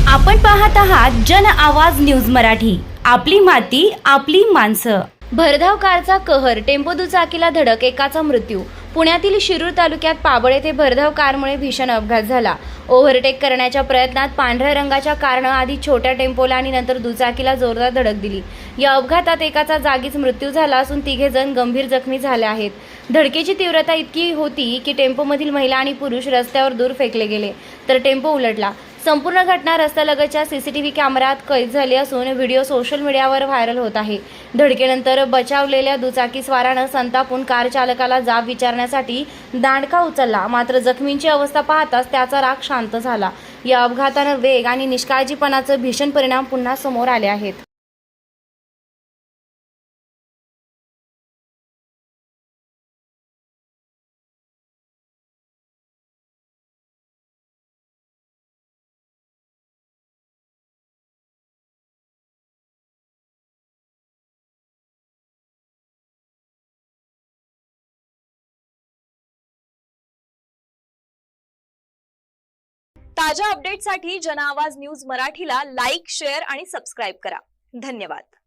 आपण पाहत आहात जन आवाज न्यूज मराठी। आपली माती आपली माणसं। भरधाव कारचा कहर, टेम्पो दुचाकीला धडक, एकाचा मृत्यू। पुण्यातील शिरूर तालुक्यात पाबळ येथे भरधाव कारमुळे भीषण अपघात झाला। ओव्हरटेक करण्याच्या प्रयत्नात पांढऱ्या रंगाच्या कारनं आधी छोट्या टेम्पोला आणि नंतर दुचाकीला जोरदार धडक दिली। या अपघातात एकाचा जागीच मृत्यू झाला असून तिघे जण गंभीर जखमी झाले आहेत। धडकेची तीव्रता इतकी होती की टेम्पोमधील महिला आणि पुरुष रस्त्यावर दूर फेकले गेले, तर टेम्पो उलटला। संपूर्ण घटना रस्त्यालगतच्या सीसीटीव्ही कॅमेऱ्यात कैद झाली असून व्हिडिओ सोशल मीडियावर व्हायरल होत आहे। धडकेनंतर बचावलेल्या दुचाकीस्वारानं संतापून कार चालकाला जाब विचारण्यासाठी दांडका उचलला, मात्र जखमींची अवस्था पाहताच त्याचा राग शांत झाला। या अपघातानं वेग आणि निष्काळजीपणाचे भीषण परिणाम पुन्हा समोर आले आहेत। ताज्या अपडेटसाठी जन आवाज न्यूज मराठीला लाईक, शेअर आणि सबस्क्राईब करा। धन्यवाद।